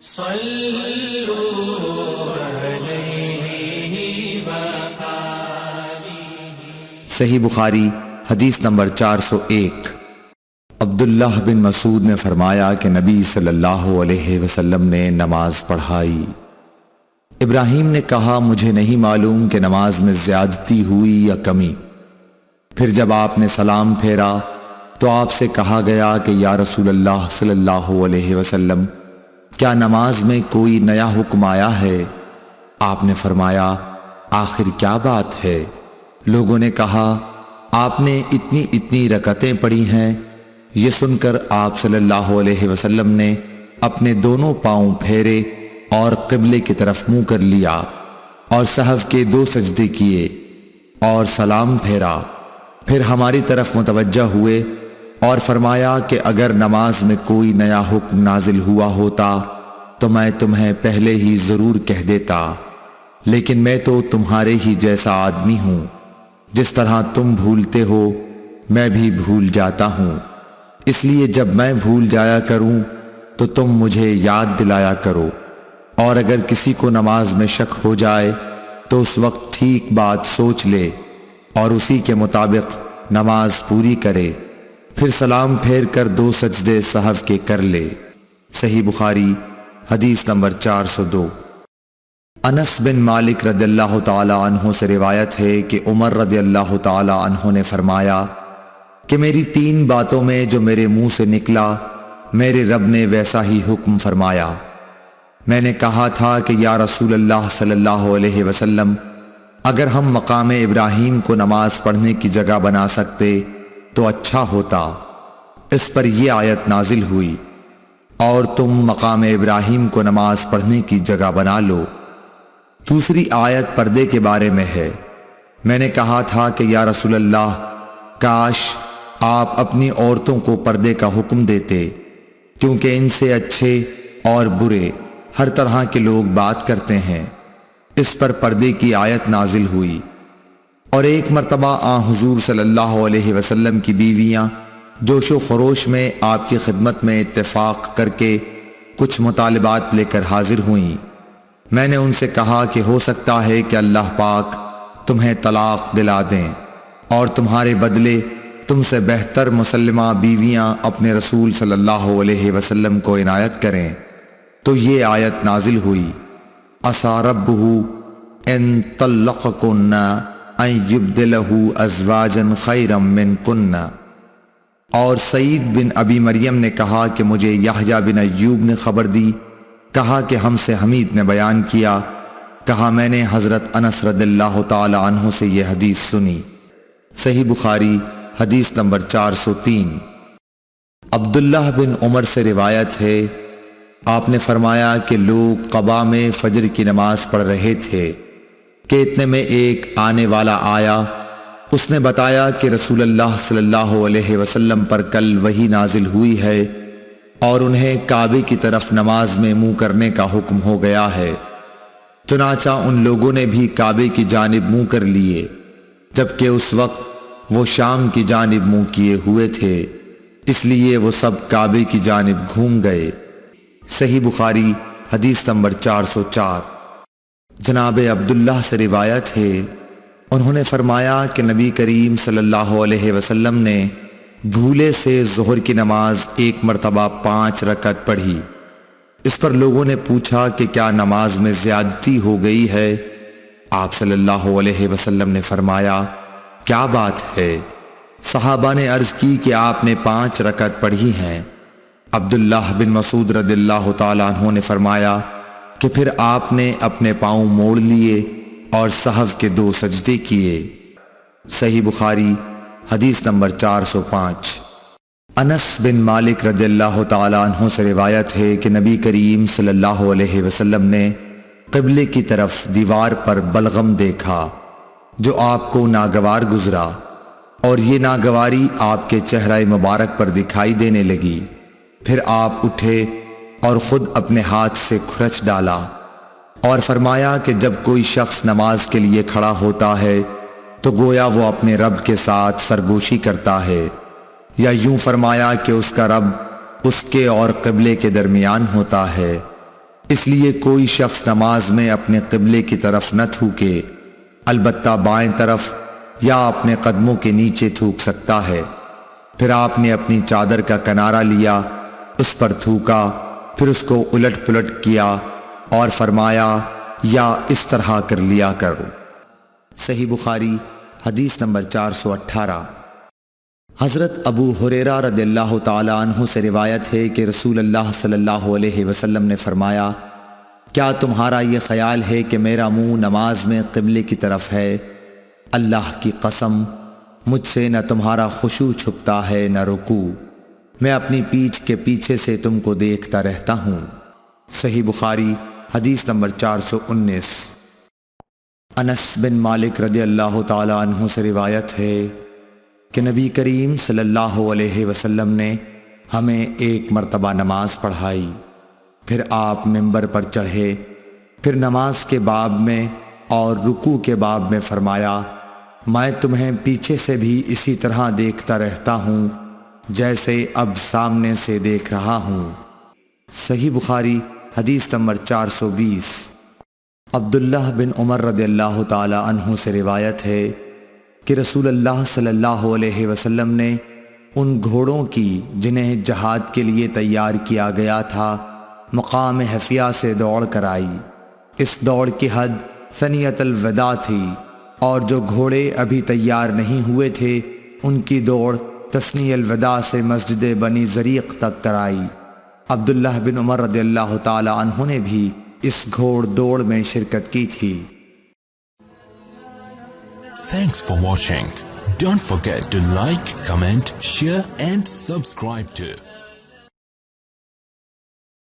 صحیح بخاری حدیث نمبر 401۔ عبداللہ بن مسعود نے فرمایا کہ نبی صلی اللہ علیہ وسلم نے نماز پڑھائی۔ ابراہیم نے کہا مجھے نہیں معلوم کہ نماز میں زیادتی ہوئی یا کمی۔ پھر جب آپ نے سلام پھیرا تو آپ سے کہا گیا کہ یا رسول اللہ صلی اللہ علیہ وسلم، کیا نماز میں کوئی نیا حکم آیا ہے؟ آپ نے فرمایا آخر کیا بات ہے؟ لوگوں نے کہا آپ نے اتنی رکعتیں پڑھی ہیں۔ یہ سن کر آپ صلی اللہ علیہ وسلم نے اپنے دونوں پاؤں پھیرے اور قبلے کی طرف منہ کر لیا اور سہو کے 2 سجدے کیے اور سلام پھیرا۔ پھر ہماری طرف متوجہ ہوئے اور فرمایا کہ اگر نماز میں کوئی نیا حکم نازل ہوا ہوتا تو میں تمہیں پہلے ہی ضرور کہہ دیتا، لیکن میں تو تمہارے ہی جیسا آدمی ہوں، جس طرح تم بھولتے ہو میں بھی بھول جاتا ہوں، اس لیے جب میں بھول جایا کروں تو تم مجھے یاد دلایا کرو، اور اگر کسی کو نماز میں شک ہو جائے تو اس وقت ٹھیک بات سوچ لے اور اسی کے مطابق نماز پوری کرے، پھر سلام پھیر کر 2 سجدے سہو کے کر لے۔ صحیح بخاری حدیث نمبر 402۔ انس بن مالک رضی اللہ تعالی عنہ سے روایت ہے کہ عمر رضی اللہ تعالی عنہ نے فرمایا کہ میری 3 باتوں میں جو میرے منہ سے نکلا میرے رب نے ویسا ہی حکم فرمایا۔ میں نے کہا تھا کہ یا رسول اللہ صلی اللہ علیہ وسلم، اگر ہم مقام ابراہیم کو نماز پڑھنے کی جگہ بنا سکتے تو اچھا ہوتا۔ اس پر یہ آیت نازل ہوئی، اور تم مقام ابراہیم کو نماز پڑھنے کی جگہ بنا لو۔ دوسری آیت پردے کے بارے میں ہے۔ میں نے کہا تھا کہ یا رسول اللہ، کاش آپ اپنی عورتوں کو پردے کا حکم دیتے، کیونکہ ان سے اچھے اور برے ہر طرح کے لوگ بات کرتے ہیں۔ اس پر پردے کی آیت نازل ہوئی۔ اور ایک مرتبہ حضور صلی اللہ علیہ وسلم کی بیویاں جوش و خروش میں آپ کی خدمت میں اتفاق کر کے کچھ مطالبات لے کر حاضر ہوئیں۔ میں نے ان سے کہا کہ ہو سکتا ہے کہ اللہ پاک تمہیں طلاق دلا دیں اور تمہارے بدلے تم سے بہتر مسلمہ بیویاں اپنے رسول صلی اللہ علیہ وسلم کو عنایت کریں، تو یہ آیت نازل ہوئی، عسیٰ ربہ ان طلقکن ان یبدلہ ازواجا خیرا منکن۔ اور سعید بن ابی مریم نے کہا کہ مجھے یحییٰ بن ایوب نے خبر دی، کہا کہ ہم سے حمید نے بیان کیا، کہا میں نے حضرت انس رضی اللہ تعالی عنہ سے یہ حدیث سنی۔ صحیح بخاری حدیث نمبر 403۔ عبداللہ بن عمر سے روایت ہے، آپ نے فرمایا کہ لوگ قباء میں فجر کی نماز پڑھ رہے تھے کہ اتنے میں ایک آنے والا آیا، اس نے بتایا کہ رسول اللہ صلی اللہ علیہ وسلم پر کل وحی نازل ہوئی ہے اور انہیں کعبے کی طرف نماز میں منہ کرنے کا حکم ہو گیا ہے۔ چنانچہ ان لوگوں نے بھی کعبے کی جانب منہ کر لیے، جبکہ اس وقت وہ شام کی جانب منہ کیے ہوئے تھے، اس لیے وہ سب کعبے کی جانب گھوم گئے۔ صحیح بخاری حدیث نمبر 404۔ جناب عبداللہ سے روایت ہے، انہوں نے فرمایا کہ نبی کریم صلی اللہ علیہ وسلم نے بھولے سے ظہر کی نماز 1 مرتبہ 5 رکعت پڑھی۔ اس پر لوگوں نے پوچھا کہ کیا نماز میں زیادتی ہو گئی ہے؟ آپ صلی اللہ علیہ وسلم نے فرمایا کیا بات ہے؟ صحابہ نے عرض کی کہ آپ نے 5 رکعت پڑھی ہیں۔ عبداللہ بن مسعود رضی اللہ تعالیٰ عنہ نے فرمایا کہ پھر آپ نے اپنے پاؤں موڑ لیے اور سہو کے 2 سجدے کیے۔ صحیح بخاری حدیث نمبر 405۔ انس بن مالک رضی اللہ تعالیٰ عنہ سے روایت ہے کہ نبی کریم صلی اللہ علیہ وسلم نے قبلے کی طرف دیوار پر بلغم دیکھا جو آپ کو ناگوار گزرا، اور یہ ناگواری آپ کے چہرہ مبارک پر دکھائی دینے لگی۔ پھر آپ اٹھے اور خود اپنے ہاتھ سے کھرچ ڈالا اور فرمایا کہ جب کوئی شخص نماز کے لیے کھڑا ہوتا ہے تو گویا وہ اپنے رب کے ساتھ سرگوشی کرتا ہے، یا یوں فرمایا کہ اس کا رب اس کے اور قبلے کے درمیان ہوتا ہے۔ اس لیے کوئی شخص نماز میں اپنے قبلے کی طرف نہ تھوکے، البتہ بائیں طرف یا اپنے قدموں کے نیچے تھوک سکتا ہے۔ پھر آپ نے اپنی چادر کا کنارہ لیا، اس پر تھوکا، پھر اس کو الٹ پلٹ کیا اور فرمایا یا اس طرح کر لیا کرو۔ صحیح بخاری حدیث نمبر 418۔ حضرت ابو ہریرہ رضی اللہ تعالی عنہ سے روایت ہے کہ رسول اللہ صلی اللہ علیہ وسلم نے فرمایا، کیا تمہارا یہ خیال ہے کہ میرا منہ نماز میں قبلے کی طرف ہے؟ اللہ کی قسم، مجھ سے نہ تمہارا خشوع چھپتا ہے نہ رکوع، میں اپنی پیٹھ کے پیچھے سے تم کو دیکھتا رہتا ہوں۔ صحیح بخاری حدیث نمبر 419۔ انس بن مالک رضی اللہ تعالی عنہ سے روایت ہے کہ نبی کریم صلی اللہ علیہ وسلم نے ہمیں ایک مرتبہ نماز پڑھائی، پھر آپ ممبر پر چڑھے، پھر نماز کے باب میں اور رکوع کے باب میں فرمایا، میں تمہیں پیچھے سے بھی اسی طرح دیکھتا رہتا ہوں جیسے اب سامنے سے دیکھ رہا ہوں۔ صحیح بخاری حدیث نمبر 420۔ عبداللہ بن عمر رضی اللہ تعالی عنہ سے روایت ہے کہ رسول اللہ صلی اللہ علیہ وسلم نے ان گھوڑوں کی جنہیں جہاد کے لیے تیار کیا گیا تھا مقام حفیہ سے دوڑ کرائی۔ اس دوڑ کی حد ثنیۃ الوداع تھی، اور جو گھوڑے ابھی تیار نہیں ہوئے تھے ان کی دوڑ تثنی الوداع سے مسجد بنی زریق تک کرائی۔ عبداللہ بن عمر رضی اللہ تعالی عنہ نے بھی اس گھوڑ دوڑ میں شرکت کی تھی۔ Thanks for watching. Don't forget to like, comment, share and subscribe to